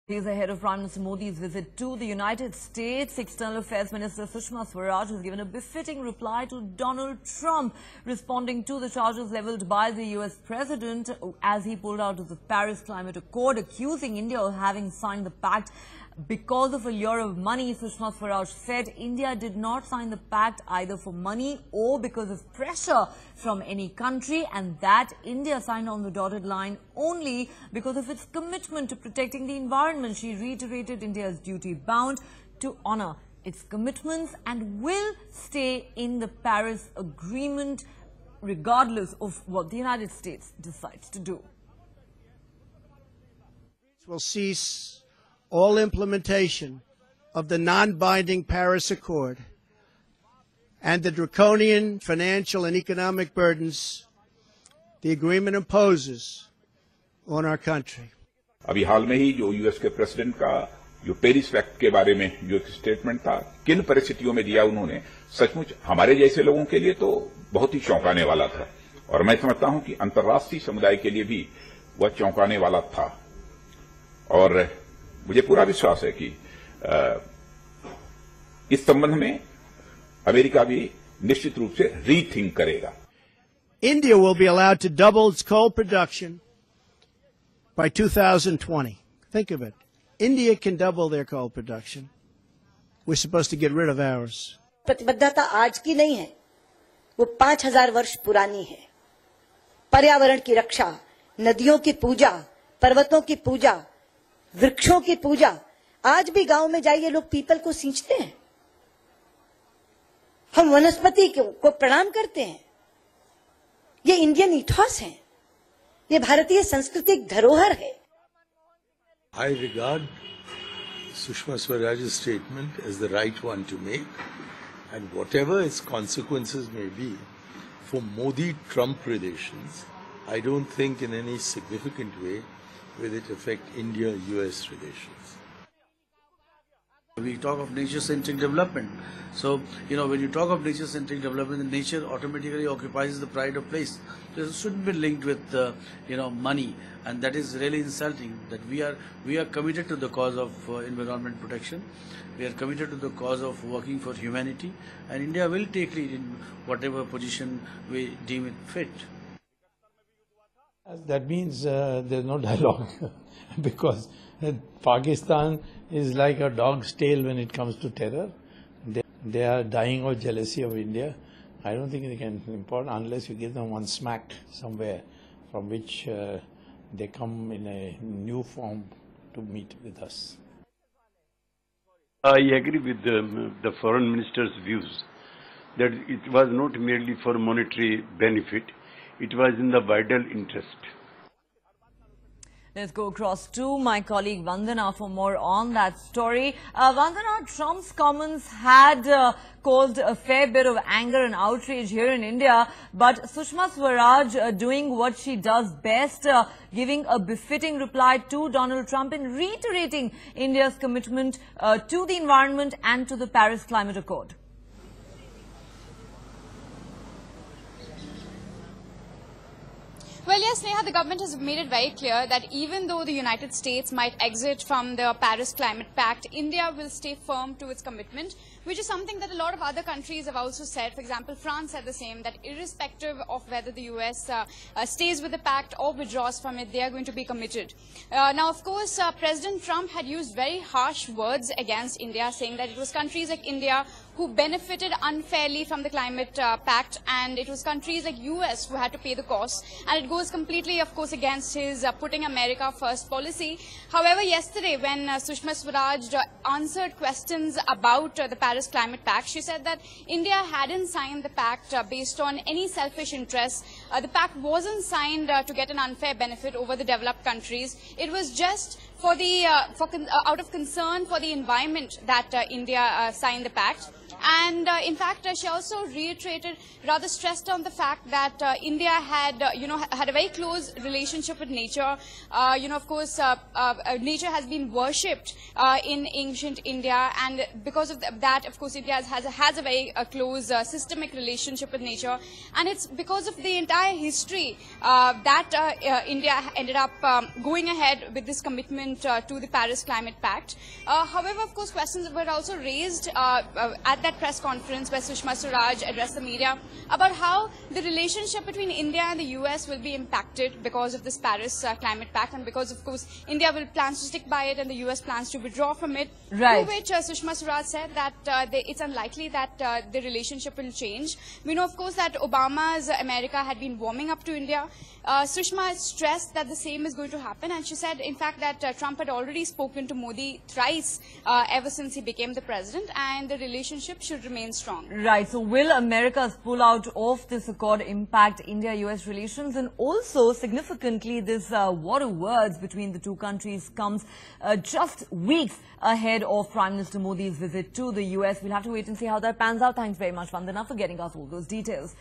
Days ahead of Prime Minister Modi's visit to the United States, External Affairs Minister Sushma Swaraj has given a befitting reply to Donald Trump, responding to the charges levelled by the US President as he pulled out of the Paris Climate Accord, accusing India of having signed the pact because of a lure of money. Sushma Swaraj said India did not sign the pact either for money or because of pressure from any country, and that India signed on the dotted line only because of its commitment to protecting the environment. She reiterated India's duty bound to honour its commitments and will stay in the Paris Agreement regardless of what the United States decides to do. Will cease all implementation of the non-binding Paris Accord and the draconian financial and economic burdens the agreement imposes on our country. अभी हाल में ही जो US के president का जो Paris pact के बारे में जो एक स्टेटमेंट था, किन परिस्थितियों में दिया उन्होंने, सचमुच हमारे जैसे लोगों के लिए तो बहुत ही चौंकाने वाला था। और मैं समझता हूं कि अंतर्राष्ट्रीय समुदाय के लिए भी वह चौंकाने वाला था। और मुझे पूरा विश्वास है कि इस संबंध में अमेरिका भी निश्चित रूप से रीथिंक करेगा। India will be allowed to double its coal production by 2020. Think of it. India can double their coal production. We're supposed to get rid of ours. प्रतिबद्धता आज की नहीं है, वो 5000 वर्ष पुरानी है। पर्यावरण की रक्षा, नदियों की पूजा, पर्वतों की पूजा, वृक्षों की पूजा। आज भी गांव में जाइए, लोग पीपल को सींचते हैं। हम वनस्पति को प्रणाम करते हैं। ये इंडियन इथॉस है, ये भारतीय सांस्कृतिक धरोहर है। I regard Sushma Swaraj's statement as the right one to make, and whatever its consequences may be for Modi-Trump relations, I don't think in any significant way will it affect India-US relations. We talk of nature-centric development. So, when you talk of nature-centric development, the nature automatically occupies the pride of place. So it shouldn't be linked with, money, and that is really insulting. That we are committed to the cause of environment protection. We are committed to the cause of working for humanity, and India will take lead in whatever position we deem it fit. That means there's no dialogue because Pakistan is like a dog's tail when it comes to terror. They are dying of jealousy of India. I don't think they can import unless you give them one smack somewhere from which they come in a new form to meet with us. I agree with the foreign minister's views that it was not merely for monetary benefit, it was in the vital interest. Let's go across to my colleague Vandana for more on that story. Vandana, Trump's comments had caused a fair bit of anger and outrage here in India, but Sushma Swaraj doing what she does best, giving a befitting reply to Donald Trump and reiterating India's commitment to the environment and to the Paris Climate Accord. Well, yes, Neha, the government has made it very clear that even though the United States might exit from the Paris Climate Pact, India will stay firm to its commitment, which is something that a lot of other countries have also said. For example, France said the same, that irrespective of whether the US stays with the pact or withdraws from it, they are going to be committed. Now, of course, President Trump had used very harsh words against India, saying that it was countries like India who benefited unfairly from the climate pact, and it was countries like US who had to pay the cost. And it goes completely, of course, against his putting America first policy. However, yesterday when Sushma Swaraj answered questions about the Paris Climate Pact, she said that India hadn't signed the pact based on any selfish interests. The pact wasn't signed to get an unfair benefit over the developed countries. It was just for the out of concern for the environment that India signed the pact. And in fact, she also reiterated, rather stressed on the fact that India had, had a very close relationship with nature. Of course, nature has been worshipped in ancient India, and because of that, of course, India has a very close systemic relationship with nature. And it's because of the entire history that India ended up going ahead with this commitment to the Paris Climate Pact. However, of course, questions were also raised at that press conference where Sushma Swaraj addressed the media about how the relationship between India and the US will be impacted because of this Paris Climate Pact, and because, of course, India will plans to stick by it and the US plans to withdraw from it. Right. To which Sushma Swaraj said that it's unlikely that the relationship will change. We know, of course, that Obama's America had been warming up to India. Sushma stressed that the same is going to happen, and she said, in fact, that Trump had already spoken to Modi thrice ever since he became the president, and the relationship should remain strong. Right. So will America's pullout of this accord impact India-US relations? And also, significantly, this war of words between the two countries comes just weeks ahead of Prime Minister Modi's visit to the US. We'll have to wait and see how that pans out. Thanks very much, Vandana, for getting us all those details.